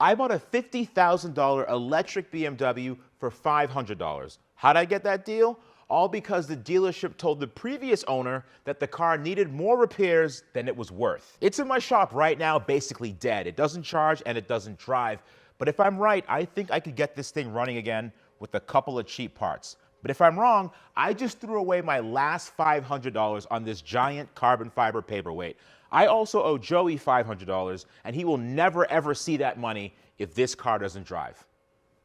I bought a $50,000 electric BMW for $500. How'd I get that deal? All because the dealership told the previous owner that the car needed more repairs than it was worth. It's in my shop right now, basically dead. It doesn't charge and it doesn't drive. But if I'm right, I think I could get this thing running again with a couple of cheap parts. But if I'm wrong, I just threw away my last $500 on this giant carbon fiber paperweight. I also owe Joey $500, and he will never ever see that money if this car doesn't drive.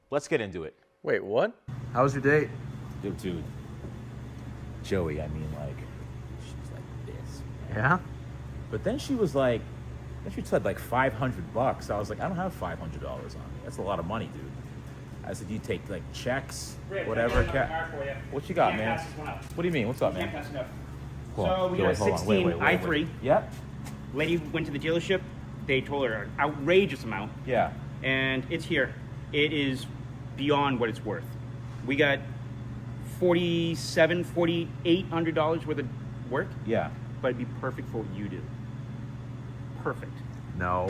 Let's get into it. Wait, what? How was your date? Dude. Joey, I mean, like, she was like this. Yeah? But then she was like, she said like $500. I was like, I don't have $500 on me. That's a lot of money, dude. I said, you take like checks, whatever. What you got, man? What do you mean? What's up, man? So we got a 16 i3. Yep. Lady went to the dealership. They told her an outrageous amount. Yeah. And it's here. It is beyond what it's worth. We got $4,800 worth of work. Yeah. But it'd be perfect for what you do. Perfect. No.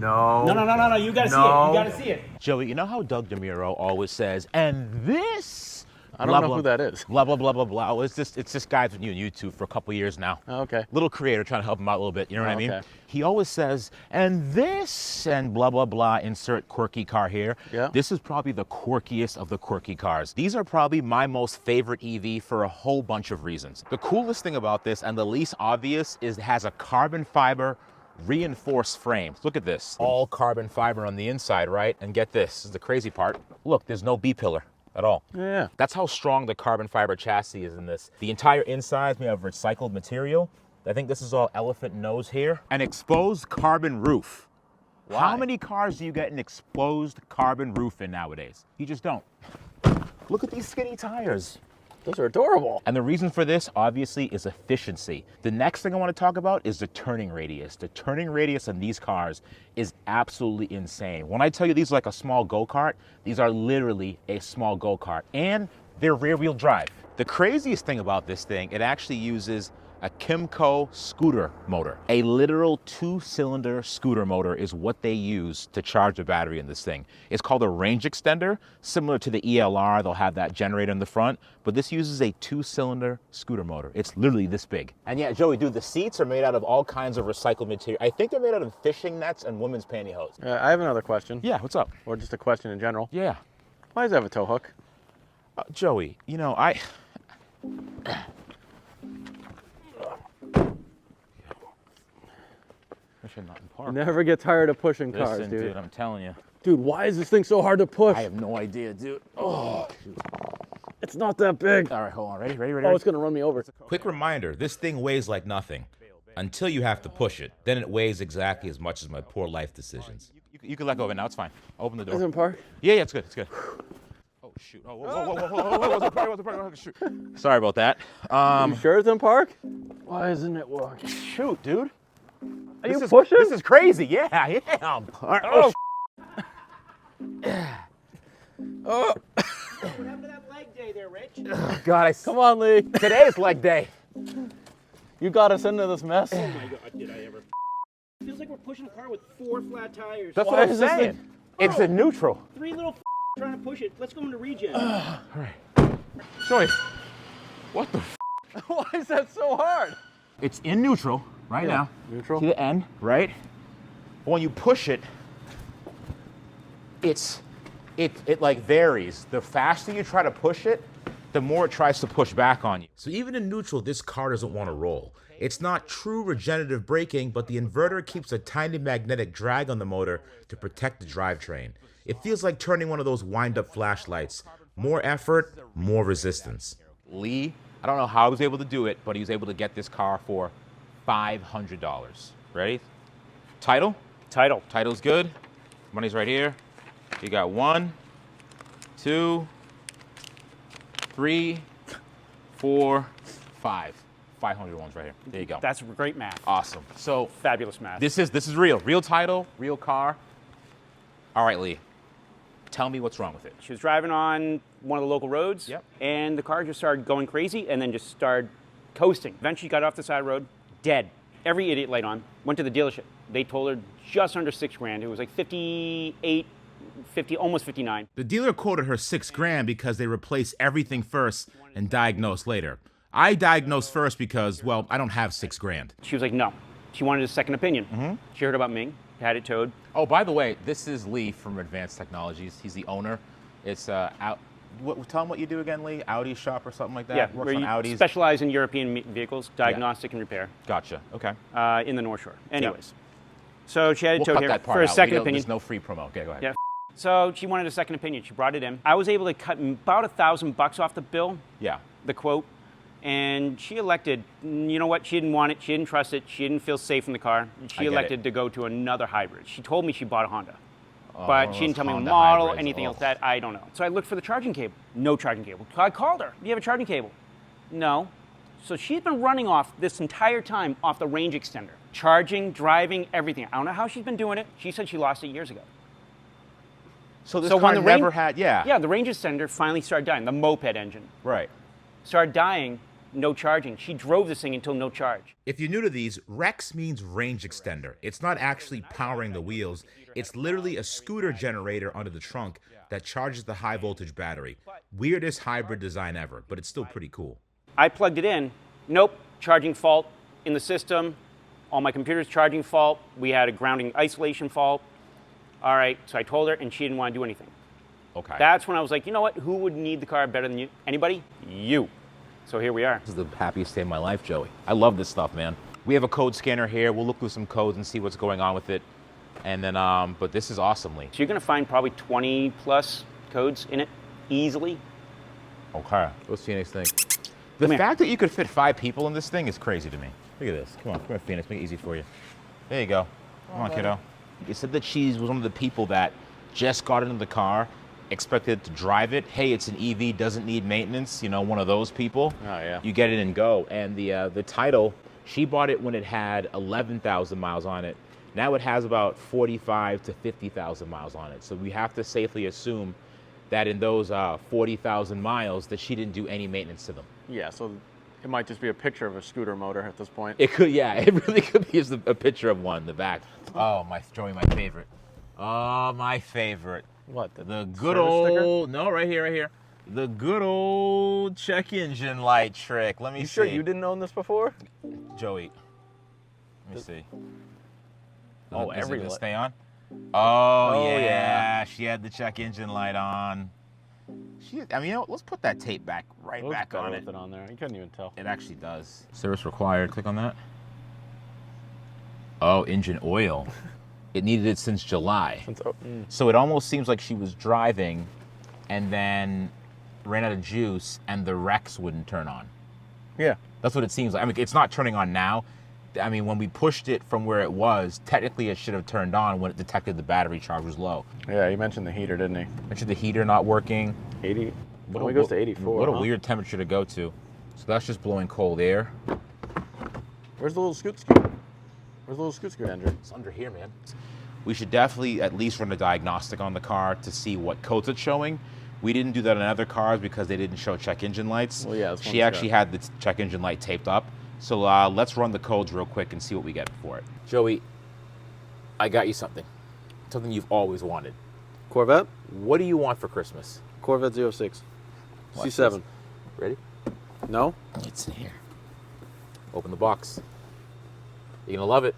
You gotta see it. You gotta see it. Joey, you know how Doug DeMuro always says, and this? I don't know who that is. Blah, blah, blah, blah, blah. Well, it's this guy's been doing YouTube for a couple years now. Oh, okay. Little creator trying to help him out a little bit. You know what I mean? Okay. He always says, and this, and blah, blah, blah, insert quirky car here. Yeah. This is probably the quirkiest of the quirky cars. These are probably my most favorite EV for a whole bunch of reasons. The coolest thing about this, and the least obvious, is it has a carbon fiber reinforced frame. Look at this. All carbon fiber on the inside, right? And get this is the crazy part. Look, there's no B-pillar at all. Yeah. That's how strong the carbon fiber chassis is in this. The entire inside is made of recycled material. I think this is all elephant nose here. An exposed carbon roof. Why? How many cars do you get an exposed carbon roof in nowadays? You just don't. Look at these skinny tires. Those are adorable. And the reason for this, obviously, is efficiency. The next thing I want to talk about is the turning radius. The turning radius on these cars is absolutely insane. When I tell you these are like a small go-kart, these are literally a small go-kart. And they're rear-wheel drive. The craziest thing about this thing, it actually uses a Kymco scooter motor. A literal 2-cylinder scooter motor is what they use to charge the battery in this thing. It's called a range extender, similar to the ELR. They'll have that generator in the front, but this uses a 2-cylinder scooter motor. It's literally this big. And yeah, Joey, dude, the seats are made out of all kinds of recycled material. I think they're made out of fishing nets and women's pantyhose. I have another question. Yeah, what's up? Or just a question in general. Yeah. Why does it have a tow hook? Joey, you know, I should not park. Never get tired of pushing cars, Listen, dude, I'm telling you. Dude, why is this thing so hard to push? I have no idea, dude. Oh, It's not that big. all right, hold on. Ready? Oh, it's gonna run me over. Quick reminder, this thing weighs like nothing until you have to push it. Then it weighs exactly as much as my poor life decisions. You can let go of it now, it's fine. Open the door. Doesn't park? Yeah, it's good, Oh, shoot. Oh, whoa. Shoot. Sorry about that. You sure it's in park? Why isn't it working? Shoot, dude. Are you pushing? This is crazy. Yeah. I'm Oh, What happened to that leg day there, Rich? God, come on, Lee. Today's leg day. You got us into this mess. Oh my God, did I ever? Feels like we're pushing a car with 4 flat tires. That's Why what I'm is this saying. thing- It's a neutral. 3 little trying to push it. Let's go into regen. All right. Joey, what the Why is that so hard? It's in neutral right now. Neutral? To the end, right? But when you push it, it like varies. The faster you try to push it, the more it tries to push back on you. So even in neutral, this car doesn't want to roll. It's not true regenerative braking, but the inverter keeps a tiny magnetic drag on the motor to protect the drivetrain. It feels like turning one of those wind-up flashlights. More effort, more resistance. Lee, I don't know how he was able to do it, but he was able to get this car for $500. Ready? Title? Title. Title's good. Money's right here. You got 1, 2, 3, 4, 5. 500 ones right here. There you go. That's great math. Awesome. So Fabulous math. this is real. Real title, real car. All right, Lee. Tell me what's wrong with it. She was driving on one of the local roads, Yep. and the car just started going crazy and then just started coasting. Eventually got off the side of the road, dead. Every idiot light on, went to the dealership. They told her just under 6 grand. It was like 58, 50, almost 59. The dealer quoted her $6,000 because they replace everything first and diagnose later. I diagnosed first because, well, I don't have $6,000. She was like, no. She wanted a second opinion. She heard about Ming, had it towed. Oh, by the way, this is Lee from Advanced Technologies. He's the owner. It's out. Tell him what you do again, Lee. Audi shop or something like that. Yeah, Works where on you Audis. specialize in European vehicles, diagnostic and repair. Gotcha. Okay. In the North Shore. Anyways, so she had it towed Cut here that part for a out. second opinion. There's no free promo. Okay, go ahead. Yeah. So she wanted a second opinion. She brought it in. I was able to cut about $1,000 off the bill, Yeah. the quote, and she elected. You know what? She didn't want it. She didn't trust it. She didn't feel safe in the car. And I she get elected it. to go to another hybrid. She told me she bought a Honda. Oh, one But of she didn't those tell me the Honda model, hybrids. anything Oh. else that I don't know. So I looked for the charging cable. No charging cable. I called her. Do you have a charging cable? No. So she's been running off this entire time off the range extender. Charging, driving, everything. I don't know how she's been doing it. She said she lost it years ago. So this So car when the never range- had, yeah. Yeah, the range extender finally started dying. The moped engine Right. started dying, no charging. She drove this thing until no charge. If you're new to these, REX means range extender. It's not actually powering the wheels. It's literally a scooter generator under the trunk that charges the high voltage battery. Weirdest hybrid design ever, but it's still pretty cool. I plugged it in. Nope, charging fault in the system. All my computers charging fault. We had a grounding isolation fault. All right, so I told her, and she didn't want to do anything. Okay. That's when I was like, you know what? Who would need the car better than you? Anybody? You. So here we are. This is the happiest day of my life, Joey. I love this stuff, man. We have a code scanner here. We'll look through some codes and see what's going on with it. And then, but this is awesomely. So you're going to find probably 20 plus codes in it easily. Okay. What's Phoenix think? The Come here. fact that you could fit 5 people in this thing is crazy to me. Look at this. Come on, Phoenix. Make it easy for you. There you go. Come on, kiddo. You said that she was one of the people that just got into the car, expected to drive it. Hey, it's an EV, doesn't need maintenance. You know, one of those people. Oh, yeah. You get it and go. And the title, she bought it when it had 11,000 miles on it. Now it has about 45 to 50,000 miles on it. So we have to safely assume that in those 40,000 miles that she didn't do any maintenance to them. Yeah, so it might just be a picture of a scooter motor at this point. It could, yeah, it really could be just a picture of one in the back. Oh, Joey, my favorite. Oh, my favorite. What? The good service old, sticker? no, right here. The good old check engine light trick. Let me You see. sure you didn't own this before? Joey, let me see. Oh, Is it every gonna light. stay on? Oh, Oh, yeah. yeah. She had the check engine light on. I mean, you know, let's put that tape back Looks back better on with it. it on there. You couldn't even tell. It actually does. Service required. Click on that. Oh, engine oil. It needed it since July. So it almost seems like she was driving and then ran out of juice and the Rex wouldn't turn on. Yeah. That's what it seems like. I mean, it's not turning on now. I mean, when we pushed it from where it was, technically it should have turned on when it detected the battery charge was low. Yeah, you mentioned the heater, didn't he? Mentioned the heater not working. 80. It only goes to 84. What a huh? weird temperature to go to. So that's just blowing cold air. Where's the little scoot? Where's the little scoot, Andrew? It's under here, man. We should definitely at least run a diagnostic on the car to see what codes it's showing. We didn't do that on other cars because they didn't show check engine lights. Well, yeah, this she one's actually had the check engine light taped up. So let's run the codes real quick and see what we get for it. Joey, I got you something. Something you've always wanted. Corvette? What do you want for Christmas? Corvette 06. Watch C7. this. Ready? No? It's in here. Open the box. You're gonna love it.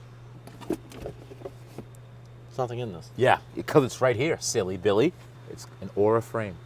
There's nothing in this. Yeah, because it's right here, silly Billy. It's an Aura frame.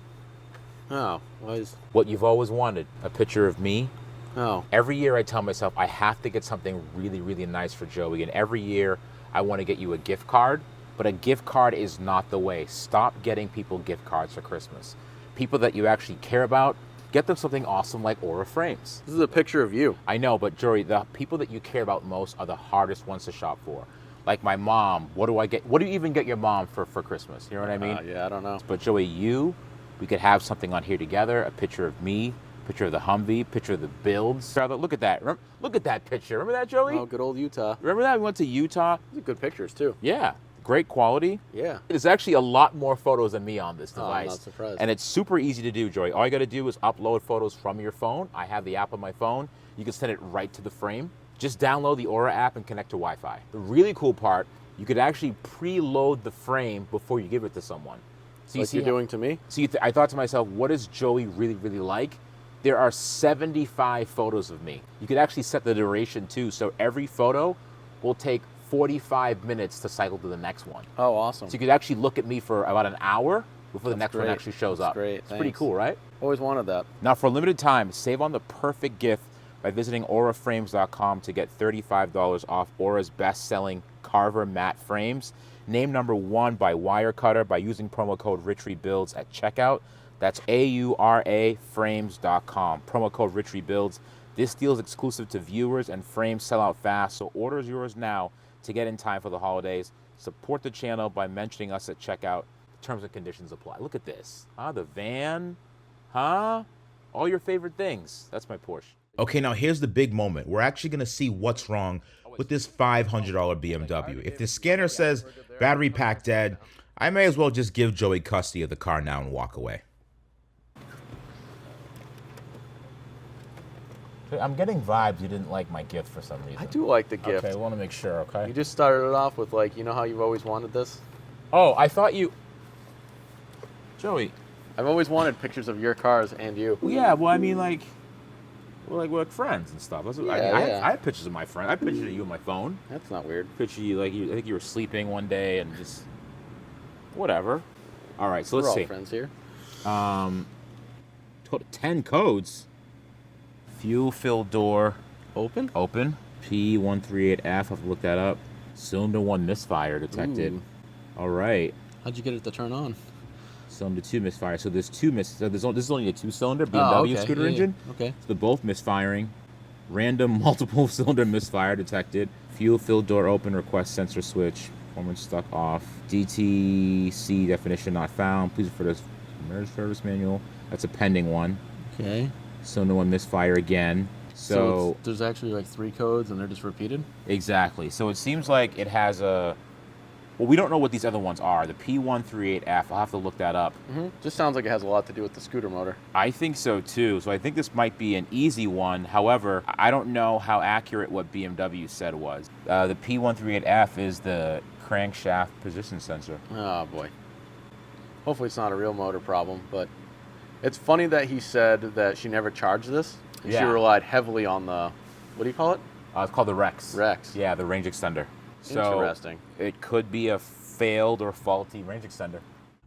Oh, why is... What you've always wanted. A picture of me. Oh. Every year I tell myself I have to get something really, really nice for Joey. And every year I want to get you a gift card. But a gift card is not the way. Stop getting people gift cards for Christmas. People that you actually care about, get them something awesome like Aura frames. This is a picture of you. I know, but Joey, the people that you care about most are the hardest ones to shop for. Like my mom, what do I get? What do you even get your mom for Christmas? You know what I mean? Yeah, I don't know. But Joey, we could have something on here together, a picture of me, picture of the Humvee, picture of the builds. Look at that. Look at that picture. Remember that, Joey? Oh, good old Utah. Remember that? We went to Utah. These are good pictures, too. Yeah. Great quality. Yeah. There's actually a lot more photos than me on this Oh, device. I'm not surprised. And it's super easy to do, Joey. All you got to do is upload photos from your phone. I have the app on my phone. You can send it right to the frame. Just download the Aura app and connect to Wi-Fi. The really cool part, you could actually preload the frame before you give it to someone. So you Like see you're doing to me? So I thought to myself, what does Joey really, really like? There are 75 photos of me. You could actually set the duration too, so every photo will take 45 minutes to cycle to the next one. Oh, awesome. So you could actually look at me for about an hour before the next one great. actually shows That's up. great. It's pretty Thanks. cool, right? Always wanted that. Now, for a limited time, save on the perfect gift by visiting auraframes.com to get $35 off Aura's best-selling Carver matte frames. Named #1 by Wirecutter by using promo code RichRebuilds at checkout. That's auraframes.com. Promo code RichRebuilds. This deal is exclusive to viewers and frames sell out fast, so order yours now to get in time for the holidays. Support the channel by mentioning us at checkout. Terms and conditions apply. Look at this. The van. All your favorite things. That's my Porsche. Okay, now here's the big moment. We're actually going to see what's wrong with this $500 BMW. If the scanner says battery pack dead, I may as well just give Joey custody of the car now and walk away. I'm getting vibes you didn't like my gift for some reason. I do like the gift. Okay, I want to make sure, okay? You just started it off with like, you know how you've always wanted this? Oh, I thought you... Joey. I've always wanted pictures of your cars and you. Well, yeah, well, I mean, like... We're like friends and stuff. That's what, Yeah, I have pictures of my friend. I have pictures of you on my phone. That's not weird. Picture you, like, I think you were sleeping one day and just... Whatever. All right, so We're let's all see. friends here. 10 codes. Fuel fill door Open? open. P138F, I have to look that up. Cylinder 1 misfire detected. Ooh. All right. How'd you get it to turn on? Cylinder 2 misfire. So there's two this is only a 2-cylinder BMW okay. scooter Yeah, yeah. engine. Okay. So they're both misfiring. Random multiple cylinder misfire detected. Fuel fill door open. Request sensor switch. Performance stuck off. DTC definition not found. Please refer to this marriage service manual. That's a pending one. Okay. Cylinder 1 misfire again. So there's actually like 3 codes and they're just repeated? exactly. So it seems like it has a... Well, we don't know what these other ones are. The P138F, I'll have to look that up. Just sounds like it has a lot to do with the scooter motor. I think so too. So I think this might be an easy one. However, I don't know how accurate what BMW said was. The P138F is the crankshaft position sensor. Oh boy. Hopefully it's not a real motor problem, but it's funny that he said that she never charged this. And she Yeah. relied heavily on the, what do you call it? It's called the Rex. Rex. Yeah, the range extender. So Interesting. it could be a failed or faulty range extender.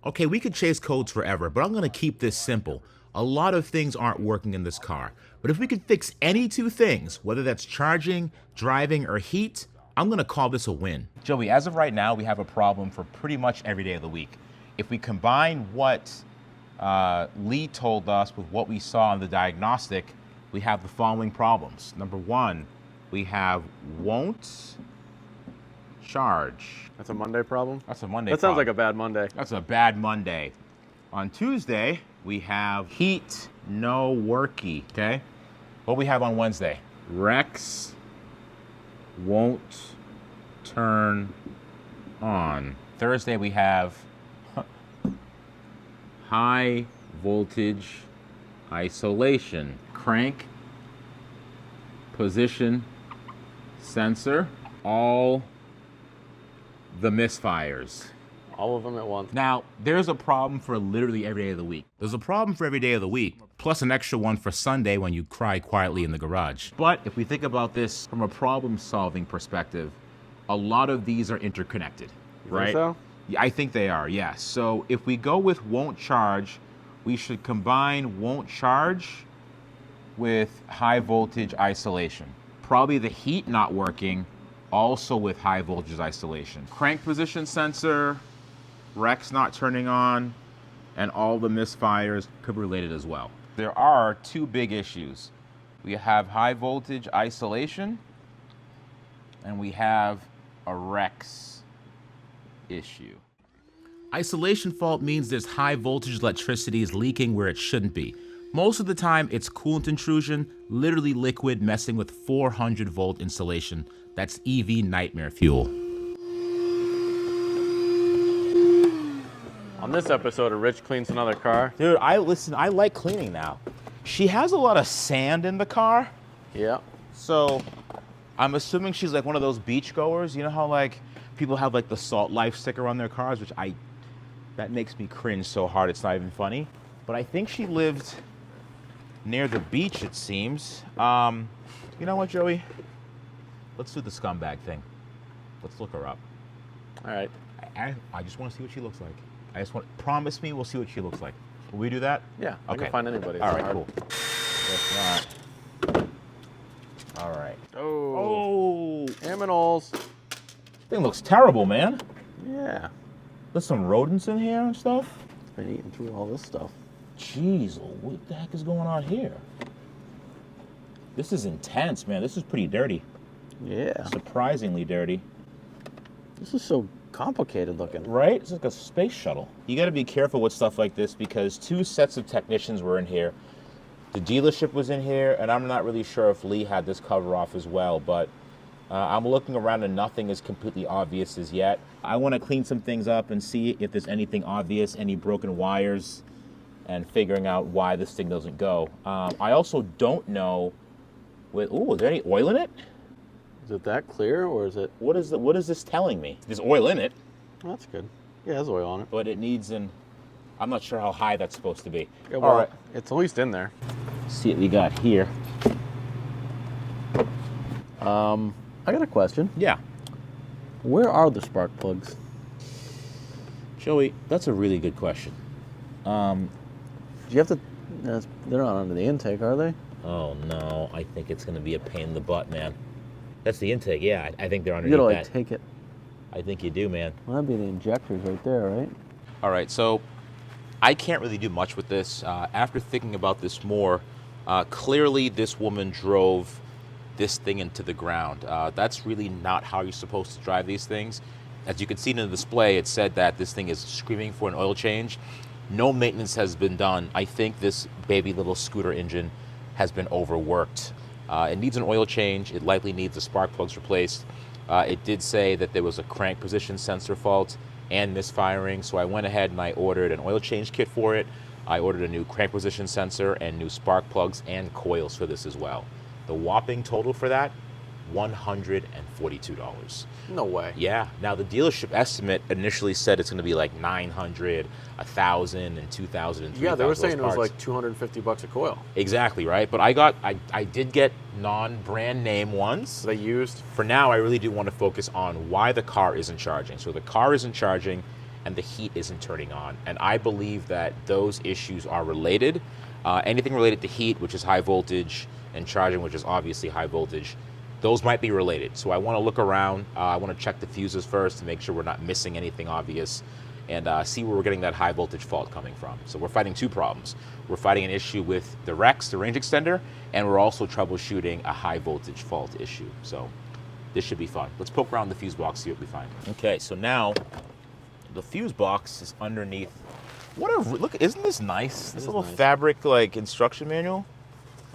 Okay, we could chase codes forever, but I'm going to keep this simple. A lot of things aren't working in this car, but if we could fix any 2 things, whether that's charging, driving, or heat, I'm going to call this a win. Joey, as of right now, we have a problem for pretty much every day of the week. If we combine what Lee told us with what we saw on the diagnostic, we have the following problems. Number 1, we have won't charge. That's a Monday problem? That's a Monday That sounds problem. like a bad Monday. That's a bad Monday. On Tuesday, we have heat, no worky, okay? What we have on Wednesday? Rex won't turn on. Thursday, we have high voltage isolation. Crank position sensor, all the misfires. All of them at once. Now, there's a problem for literally every day of the week. There's a problem for every day of the week, plus an extra one for Sunday when you cry quietly in the garage. But if we think about this from a problem-solving perspective, a lot of these are interconnected, right? Think so? Yeah, I think they are, yes. So if we go with won't charge, we should combine won't charge with high voltage isolation. Probably the heat not working, also with high voltage isolation. Crank position sensor, Rex not turning on, and all the misfires could be related as well. There are 2 big issues. We have high voltage isolation, and we have a Rex issue. Isolation fault means there's high voltage electricity is leaking where it shouldn't be. Most of the time, it's coolant intrusion, literally liquid messing with 400 volt insulation. That's EV nightmare fuel. On this episode of Rich Cleans Another Car. Dude, I like cleaning now. She has a lot of sand in the car, Yeah. so I'm assuming she's like one of those beach goers. You know how like people have like the Salt Life sticker on their cars, which that makes me cringe so hard it's not even funny. But I think she lived near the beach, it seems. You know what, Joey? Let's do the scumbag thing. Let's look her up. All right. I just want to see what she looks like. Promise me we'll see what she looks like. Will we do that? Yeah. I Okay. can find anybody. All It's right, hard. cool. Guess not. All right. Oh. Oh, Aminals. thing looks terrible, man. Yeah. There's some rodents in here and stuff. It's been eating through all this stuff. Jeez, what the heck is going on here? This is intense, man. This is pretty dirty. Yeah. Surprisingly dirty. This is so complicated looking. Right? It's like a space shuttle. You got to be careful with stuff like this because 2 sets of technicians were in here. The dealership was in here, and I'm not really sure if Lee had this cover off as well, but I'm looking around and nothing is completely obvious as yet. I want to clean some things up and see if there's anything obvious, any broken wires, and figuring out why this thing doesn't go. I also don't know, is there any oil in it? Is it that clear, or is it? What is this telling me? There's oil in it, Oh, that's good. Yeah, there's oil on it. but it needs I'm not sure how high that's supposed to be. Yeah, well, All right, it's at least in there. let's see what we got here. I got a question. Yeah. Where are the spark plugs? Joey, that's a really good question. Do you have to? They're not under the intake, are they? Oh no, I think it's gonna be a pain in the butt, man. That's the intake, yeah. I think they're You underneath gotta like that. take it. I think you do, man. Well, that'd be the injectors right there, right? All right, so I can't really do much with this. After thinking about this more, clearly this woman drove this thing into the ground. That's really not how you're supposed to drive these things. As you can see in the display, it said that this thing is screaming for an oil change. No maintenance has been done. I think this baby little scooter engine has been overworked. It needs an oil change. It likely needs the spark plugs replaced. It did say that there was a crank position sensor fault and misfiring, so I went ahead and I ordered an oil change kit for it. I ordered a new crank position sensor and new spark plugs and coils for this as well. The whopping total for that, $142. No way. Yeah. Now the dealership estimate initially said it's going to be like 900, 1,000, and 2,000 and 3,000. Yeah, they were saying it was parts. like $250 a coil. Exactly, right? But I did get non-brand name ones. So they used. For now, I really do want to focus on why the car isn't charging. So the car isn't charging and the heat isn't turning on. And I believe that those issues are related. Anything related to heat, which is high voltage, and charging, which is obviously high voltage, those might be related. So I want to look around. I want to check the fuses first to make sure we're not missing anything obvious and see where we're getting that high voltage fault coming from. So we're fighting 2 problems. We're fighting an issue with the Rex, the range extender, and we're also troubleshooting a high voltage fault issue. So this should be fun. Let's poke around the fuse box, see what we find. Okay, so now the fuse box is underneath. Look, isn't this nice? This little nice. fabric like instruction manual.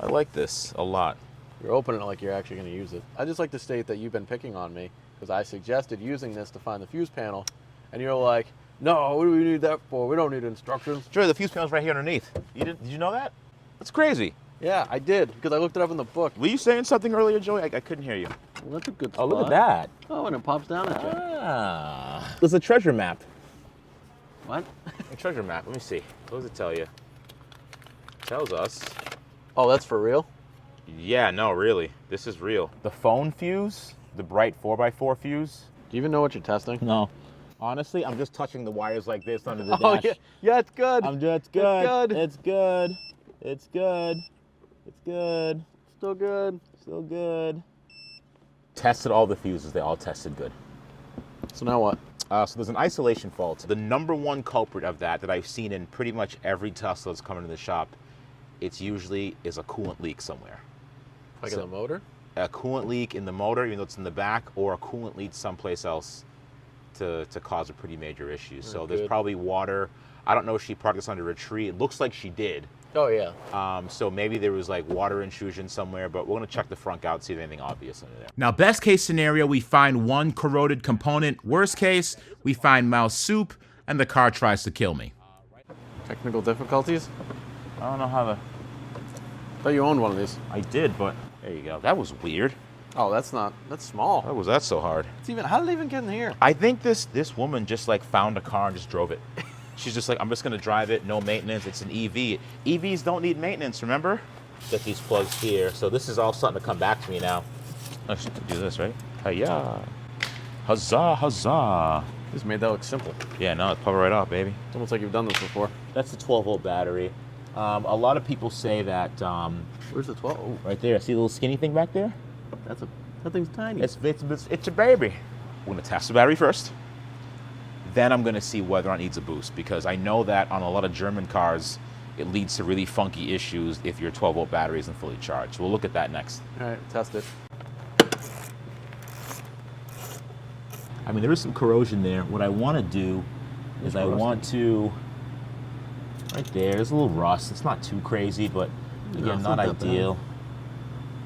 I like this a lot. You're opening it like you're actually going to use it. I just like to state that you've been picking on me because I suggested using this to find the fuse panel, and you're like, "No, what do we need that for? We don't need instructions." Joey, the fuse panel's right here underneath. Did you know that? That's crazy. Yeah, I did because I looked it up in the book. Were you saying something earlier, Joey? I couldn't hear you. Well, that's a good Oh, spot. look at that. Oh, and it pops down at you. Ah. There's a treasure map. What? A treasure map. Let me see. What does it tell you? It tells us. Oh, that's for real? Yeah, no, really. This is real. The phone fuse, the bright 4x4 fuse. Do you even know what you're testing? No. Honestly, I'm just touching the wires like this under the Oh, dash. yeah. Yeah, it's good. It's good. It's It's good. good. It's good. It's good. Still good. Still good. Tested all the fuses. They all tested good. So now what? So there's an isolation fault. The number one culprit of that I've seen in pretty much every Tesla that's coming to the shop, it's usually is a coolant leak somewhere. Like in the motor? A coolant leak in the motor, even though it's in the back, or a coolant leak someplace else to cause a pretty major issue. So there's good. probably water. I don't know if she parked this under a tree. It looks like she did. Oh, yeah. So maybe there was like water intrusion somewhere, but we're gonna check the front out, see if anything obvious under there. Now, best case scenario, we find one corroded component. Worst case, we find mouse soup and the car tries to kill me. Technical difficulties? I don't know how I thought you owned one of these. I did, but there you go. That was weird. Oh, that's small. Why was that so hard? How did it even get in here? I think this woman just like found a car and just drove it. She's just like, I'm just gonna drive it, no maintenance. It's an EV. EVs don't need maintenance, remember? Get these plugs here. So this is all starting to come back to me now. I should do this, right? Hiya. Huzzah, huzzah. Just made that look simple. Yeah, no, it's pop it right off, baby. It's almost like you've done this before. That's the 12-volt battery. A lot of people say that, Where's the 12? Oh, right there, see the little skinny thing back there? that thing's tiny. It's a baby. We're gonna test the battery first. Then I'm gonna see whether or not it needs a boost, because I know that on a lot of German cars, it leads to really funky issues if your 12-volt battery isn't fully charged. We'll look at that next. All right, test it. I mean, there is some corrosion there. What I want to do is I want to, right there's a little rust. It's not too crazy, but again, it's not not that ideal.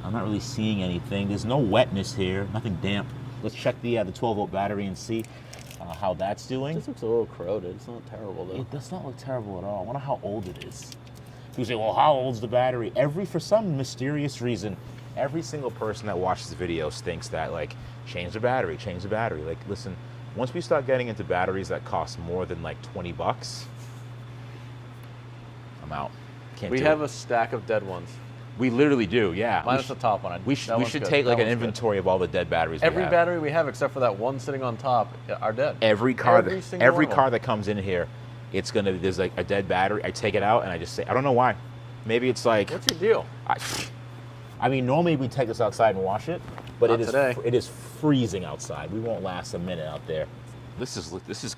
I'm not really seeing anything. There's no wetness here, nothing damp. Let's check the 12-volt battery and see how that's doing. This looks a little corroded. It's not terrible though. It does not look terrible at all. I wonder how old it is. People say, well, how old's the battery? For some mysterious reason, every single person that watches the videos thinks that, like, change the battery, change the battery. Like, listen, once we start getting into batteries that cost more than like 20 bucks, I'm out. Can't We do have it. a stack of dead ones. We literally do, yeah. Minus the top one. We That one's should good. take like That an one's good. inventory of all the dead batteries Every we have. battery we have, except for that one sitting on top, are dead. Every car, Every single every one of car them. that comes in here, there's like a dead battery. I take it out and I just say, I don't know why. Maybe it's like, What's your deal? I mean, normally we take this outside and wash it, but Not today. it is freezing outside. We won't last a minute out there. This is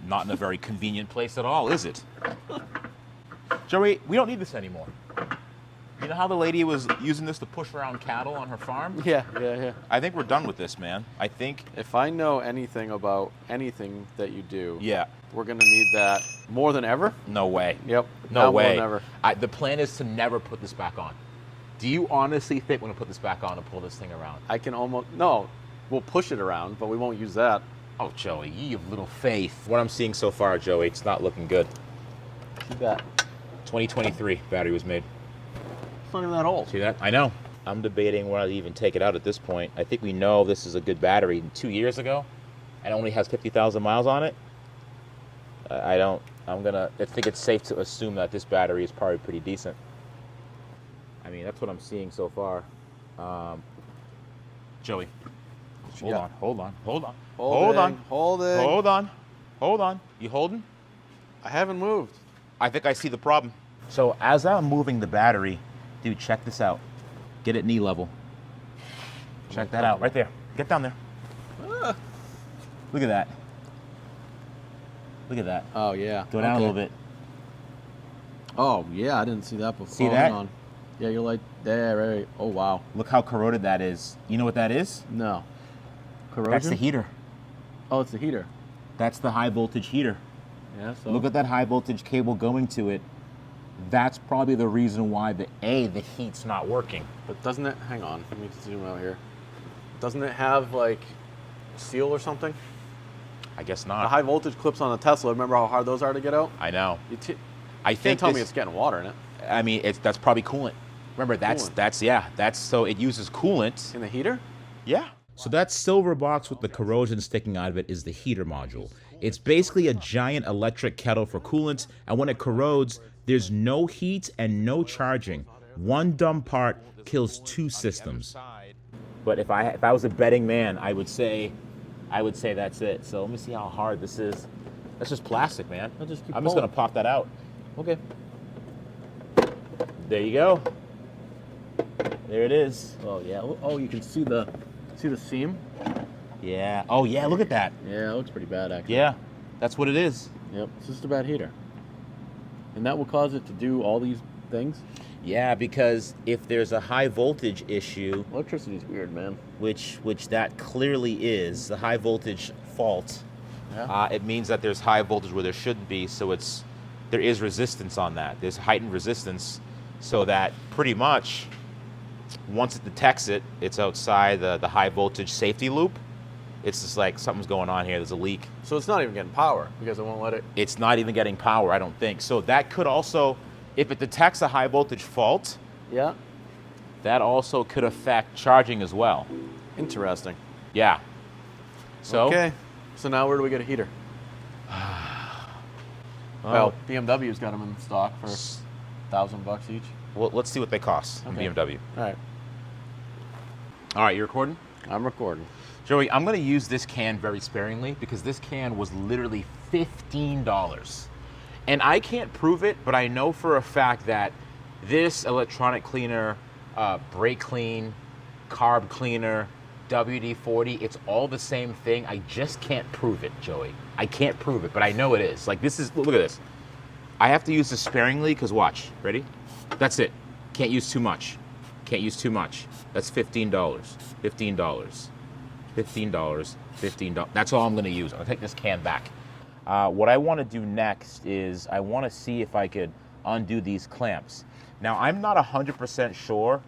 not in a very convenient place at all, is it? Joey, we don't need this anymore. You know how the lady was using this to push around cattle on her farm? Yeah. I think we're done with this, man. I think, If I know anything about anything that you do, yeah, we're gonna need that more than ever. no way. Yep. No now way. More than ever. The plan is to never put this back on. Do you honestly think we're gonna put this back on and pull this thing around? I can almost no. We'll push it around, but we won't use that. Oh, Joey, you have little faith. What I'm seeing so far, Joey, it's not looking good. See that? 2023 battery was made. It's not even that old. See that? I know. I'm debating whether to even take it out at this point. I think we know this is a good battery. 2 years ago, and only has 50,000 miles on it. I think it's safe to assume that this battery is probably pretty decent. I mean, that's what I'm seeing so far. Joey, hold on. Hold on. You holding? I haven't moved. I think I see the problem. So as I'm moving the battery, dude, check this out. Get it knee level. Check that out, right there. Get down there. Look at that. Look at that. Oh yeah. Go down a little bit. Oh yeah, I didn't see that before. See that? Hang on. Yeah, you're like there, right? Oh wow. Look how corroded that is. You know what that is? No. Corrosion? That's the heater. Oh, it's the heater. That's the high voltage heater. Yeah, so Look at that high voltage cable going to it. That's probably the reason why the heat's not working. But doesn't it hang on, let me zoom out here. Doesn't it have like seal or something? I guess The not. high voltage clips on the Tesla, remember how hard those are to get out? I know. You I can't think tell me this- it's getting water in it. I mean, that's probably coolant. Remember, that's so it uses coolant. In the heater? Yeah. So that silver box with the corrosion sticking out of it is the heater module. It's basically a giant electric kettle for coolant, and when it corrodes, there's no heat and no charging. One dumb part kills two systems. But if I was a betting man, I would say that's it. So let me see how hard this is. That's just plastic, man. I'll just keep I'm just pulling. gonna pop that out. Okay. There you go. There it is. Oh yeah. Oh, you can see the seam? Yeah. Oh yeah. Look at that. Yeah, it looks pretty bad actually. Yeah. That's what it is. Yep. It's just a bad heater. And that will cause it to do all these things? Yeah, because if there's a high voltage issue, Electricity's weird, man. which that clearly is, the high voltage fault, Yeah. it means that there's high voltage where there shouldn't be. So there is resistance on that. There's heightened resistance, so that pretty much once it detects it, it's outside the high voltage safety loop. It's just like something's going on here. There's a leak. So it's not even getting power because it won't let it. It's not even getting power, I don't think. So that could also, if it detects a high voltage fault, Yeah. that also could affect charging as well. Interesting. Yeah. So, Okay. So now where do we get a heater? Well, BMW's got them in stock for $1,000 each. well, let's see what they cost on Okay. BMW. All right. All right, you recording? I'm recording. Joey, I'm going to use this can very sparingly because this can was literally $15. And I can't prove it, but I know for a fact that this electronic cleaner, brake clean, carb cleaner, WD-40, it's all the same thing. I just can't prove it, Joey. I can't prove it, but I know it is. Like this is, look at this. I have to use this sparingly because watch, ready? That's it. Can't use too much. Can't use too much. That's $15. $15. $15. $15. That's all I'm going to use. I'll take this can back. What I want to do next is I want to see if I could undo these clamps. Now, I'm not 100% sure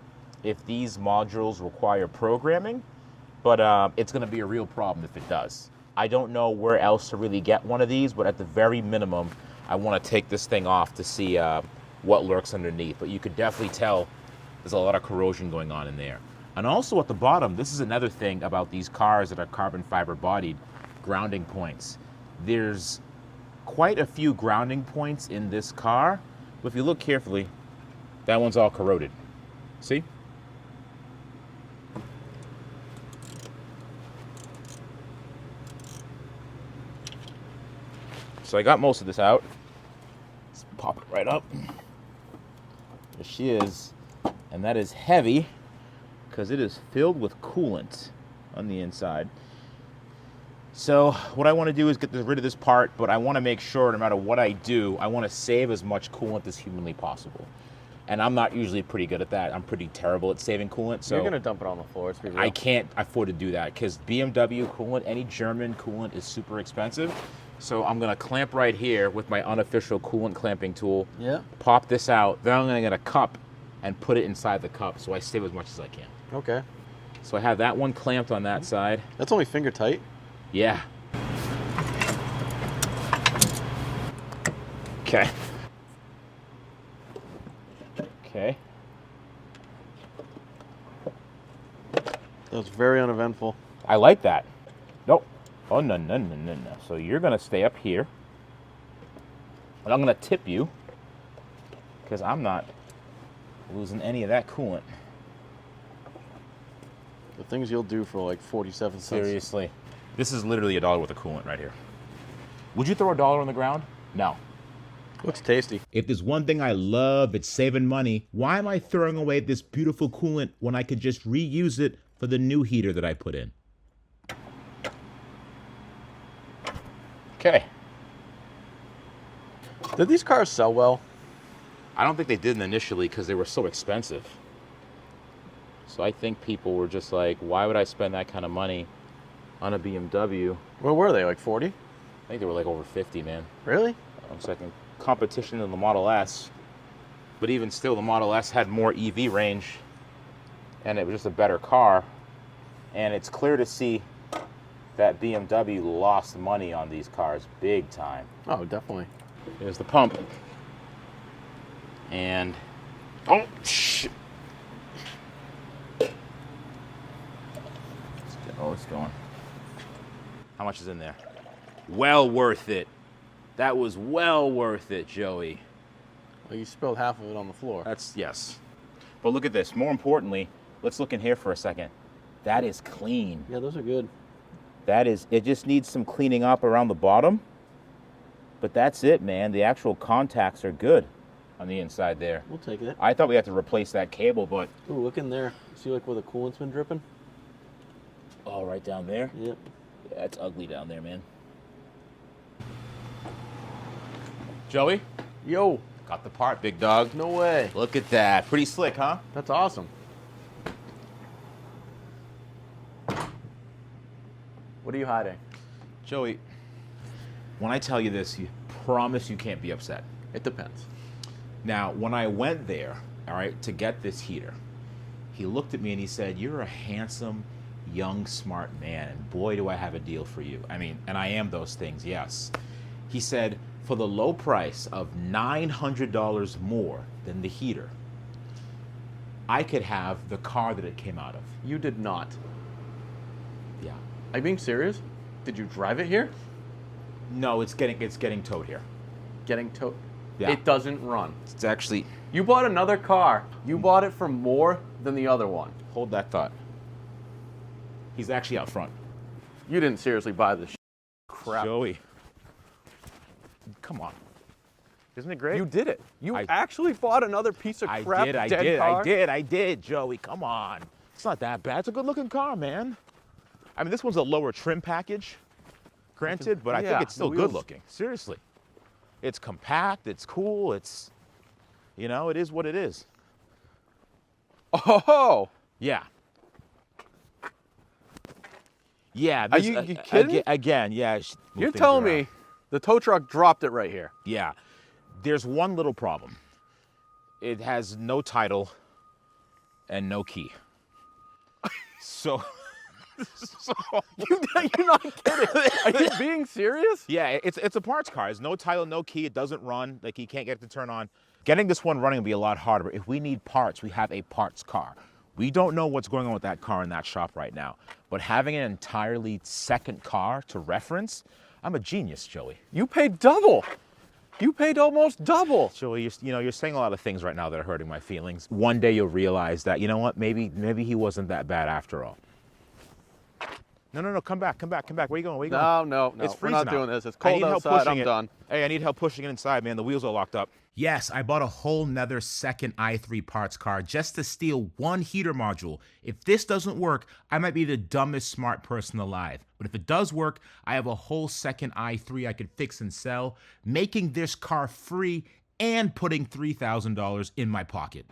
if these modules require programming, but it's going to be a real problem if it does. I don't know where else to really get one of these, but at the very minimum, I want to take this thing off to see what lurks underneath. But you could definitely tell there's a lot of corrosion going on in there. And also at the bottom, this is another thing about these cars that are carbon fiber bodied, grounding points. There's quite a few grounding points in this car, but if you look carefully, that one's all corroded. See? So I got most of this out. Let's pop it right up. There she is. And that is heavy because it is filled with coolant on the inside. So what I want to do is get rid of this part, but I want to make sure no matter what I do, I want to save as much coolant as humanly possible. And I'm not usually pretty good at that. I'm pretty terrible at saving coolant. So You're going to dump it on the floor. Let's be real. I can't afford to do that because BMW coolant, any German coolant is super expensive. So I'm going to clamp right here with my unofficial coolant clamping tool. Yeah. Pop this out. Then I'm going to get a cup and put it inside the cup so I save as much as I can. Okay. So I have that one clamped on that side. That's only finger tight. Yeah. Okay. Okay. That was very uneventful. I like that. Nope. Oh, no, no, no, no, no. So you're going to stay up here. And I'm going to tip you because I'm not losing any of that coolant. The things you'll do for like 47 cents. Seriously. This is literally $1 worth of coolant right here. Would you throw $1 on the ground? No. Looks tasty. If there's one thing I love, it's saving money. Why am I throwing away this beautiful coolant when I could just reuse it for the new heater that I put in? Okay. Did these cars sell well? I don't think they did initially because they were so expensive. So I think people were just like, why would I spend that kind of money on a BMW? Where were they? Like 40? I think they were like over 50, man. Really? Second competition in the Model S. But even still, the Model S had more EV range and it was just a better car. And it's clear to see that BMW lost money on these cars big time. Oh, definitely. Here's the pump. And, oh, shit. It's going. How much is in there? Well worth it. That was well worth it, Joey. Well, you spilled half of it on the floor. That's, yes. But look at this. More importantly, let's look in here for a second. That is clean. Yeah, those are good. That is, it just needs some cleaning up around the bottom. But that's it, man. The actual contacts are good on the inside there. We'll take it. I thought we had to replace that cable, but... Ooh, look in there. See like where the coolant's been dripping? Oh, right down there? Yep. Yeah, it's ugly down there, man. Joey? Yo. Got the part, big dog. No way. Look at that. Pretty slick, huh? That's awesome. What are you hiding? Joey, when I tell you this, you promise you can't be upset. It depends. Now, when I went there, all right, to get this heater, he looked at me and he said, "You're a handsome, young, smart man, and boy, do I have a deal for you." I mean, and I am those things, yes. He said, for the low price of $900 more than the heater, I could have the car that it came out of. You did not. Yeah. Are you being serious? Did you drive it here? No, it's getting towed here. Getting towed. Yeah. It doesn't run. It's actually. You bought another car. You bought it for more than the other one. Hold that thought. He's actually out front. You didn't seriously buy this crap. Joey. Come on. Isn't it great? You did it. You I- actually bought another piece of crap I did, Joey. Come on. It's not that bad. It's a good-looking car, man. I mean, this one's a lower trim package, granted, but I Yeah, think it's still the wheels- good-looking. Seriously. It's compact. It's cool. It's, you know, it is what it is. Oh! Yeah. Yeah. Are This, you kidding? Again, yeah. You're telling me the tow truck dropped it right here. Yeah. There's one little problem. It has no title and no key. So, You're not kidding. Are you being serious? yeah, it's a parts car. It's no title, no key. It doesn't run. Like, you can't get it to turn on. Getting this one running will be a lot harder. If we need parts, we have a parts car. We don't know what's going on with that car in that shop right now. But having an entirely second car to reference, I'm a genius, Joey. You paid double. You paid almost double. Joey, you're saying a lot of things right now that are hurting my feelings. One day you'll realize that, you know what, maybe he wasn't that bad after all. No, come back. Where you going? No. It's We're freezing not out. doing this. It's I need cold help outside. pushing I'm it. done. Hey, I need help pushing it inside, man. The wheels are locked up. Yes, I bought a whole nother second i3 parts car just to steal one heater module. If this doesn't work, I might be the dumbest smart person alive. But if it does work, I have a whole second i3 I could fix and sell, making this car free and putting $3,000 in my pocket.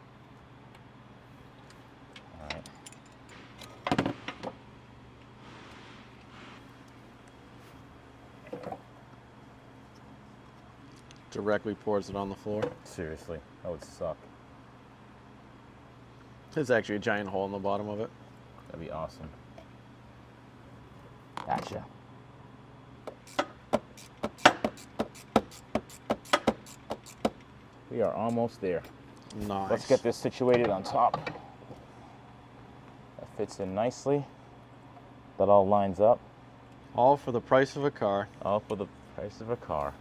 Directly pours it on the floor. Seriously, that would suck. There's actually a giant hole in the bottom of it. That'd be awesome. Gotcha. We are almost there. Nice. Let's get this situated on top. That fits in nicely. That all lines up. All for the price of a car. All for the price of a car.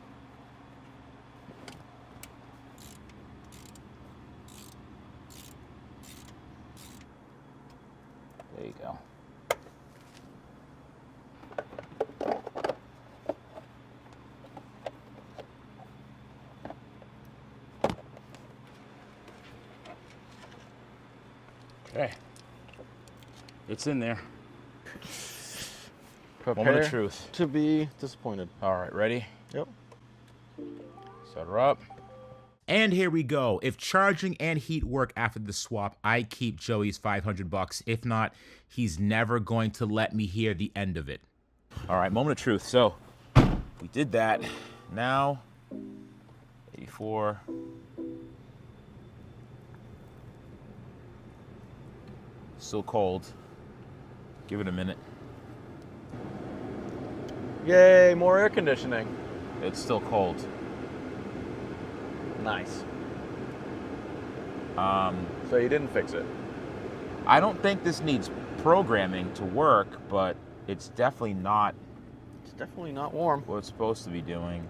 There you go. Okay. It's in there. Prepare Moment of truth. to be disappointed. All right, ready? Yep. Set her up. And here we go. If charging and heat work after the swap, I keep Joey's $500. If not, he's never going to let me hear the end of it. All right, moment of truth. So we did that. Now, 84. Still cold. Give it a minute. Yay, more air conditioning. It's still cold. Nice. So you didn't fix it. I don't think this needs programming to work, but it's definitely not It's definitely not warm. what it's supposed to be doing.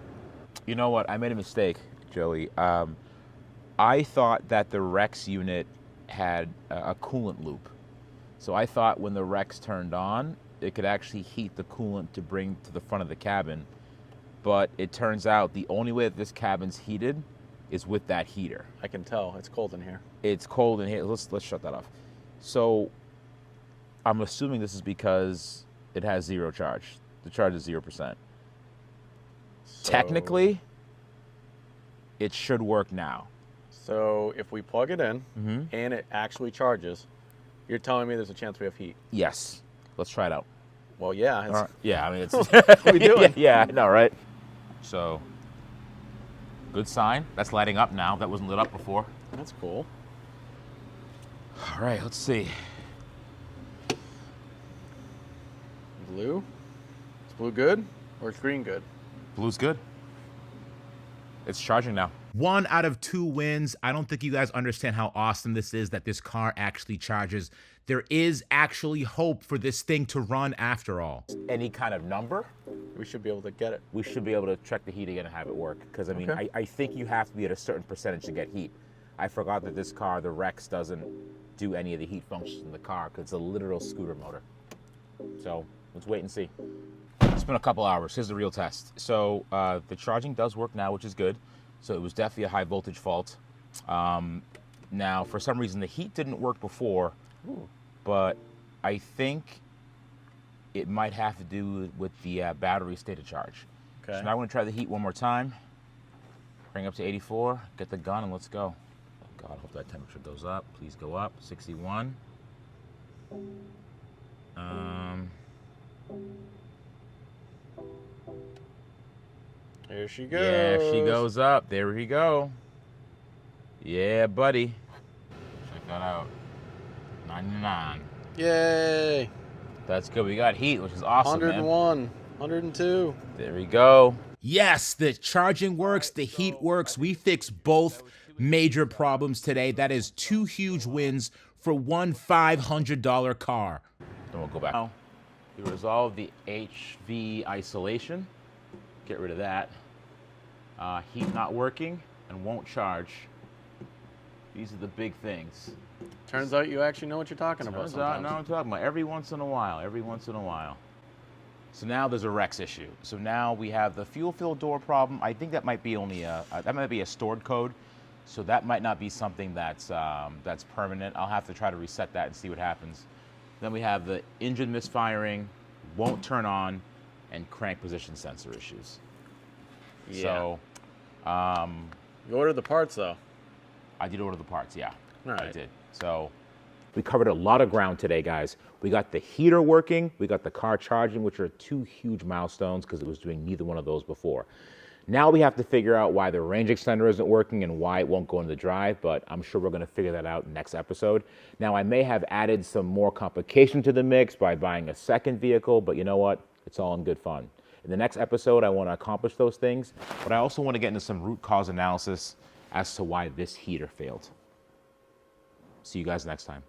You know what? I made a mistake, Joey. I thought that the Rex unit had a coolant loop. So I thought when the Rex turned on, it could actually heat the coolant to bring to the front of the cabin. But it turns out the only way that this cabin's heated is with that heater. I can tell. It's cold in here. It's cold in here. Let's shut that off. So I'm assuming this is because it has zero charge. The charge is 0%. So- Technically, it should work now. So if we plug it in Mm-hmm. and it actually charges, you're telling me there's a chance we have heat. Yes. Let's try it out. Well, yeah. It's, All right. Yeah, I mean, it's. What are we doing? Yeah, I know, right? So, good sign. That's lighting up now. That wasn't lit up before. That's cool. All right, let's see. Blue? Is blue good or is green good? Blue's good. It's charging now. 1 out of 2 wins. I don't think you guys understand how awesome this is that this car actually charges. There is actually hope for this thing to run after all. Any kind of number, We should be able to get it. we should be able to check the heat again and have it work. Because I mean, Okay. I think you have to be at a certain percentage to get heat. I forgot that this car, the Rex, doesn't do any of the heat functions in the car because it's a literal scooter motor. So let's wait and see. It's been a couple hours. Here's the real test. So the charging does work now, which is good. So it was definitely a high voltage fault. Now, for some reason, the heat didn't work before, but I think it might have to do with the battery state of charge. Okay. So now I'm going to try the heat one more time. Bring it up to 84, get the gun, and let's go. Oh God, I hope that temperature goes up. Please go up. 61. Here she goes. Yeah, she goes up. There we go. Yeah, buddy. Check that out. 99. Yay. That's good. We got heat, which is awesome, man. 101, 102. There we go. Yes, the charging works, the heat works. We fixed both major problems today. That is 2 huge wins for one $500 car. Then we'll go back. Now, we resolve the HV isolation. Get rid of that. Heat not working and won't charge. These are the big things. Turns out you actually know what you're talking about Turns out, sometimes. now I'm talking about every once in a while, So now there's a Rex issue. So now we have the fuel fill door problem. I think that might be only that might be a stored code. So that might not be something that's permanent. I'll have to try to reset that and see what happens. Then we have the engine misfiring, won't turn on, and crank position sensor issues. Yeah. So You ordered the parts, though. I did order the parts, yeah. All I right. did. So we covered a lot of ground today, guys. We got the heater working, we got the car charging, which are 2 huge milestones because it was doing neither one of those before. Now we have to figure out why the range extender isn't working and why it won't go into the drive, but I'm sure we're going to figure that out next episode. Now, I may have added some more complication to the mix by buying a second vehicle, but you know what? It's all in good fun. In the next episode, I want to accomplish those things, but I also want to get into some root cause analysis as to why this heater failed. See you guys next time.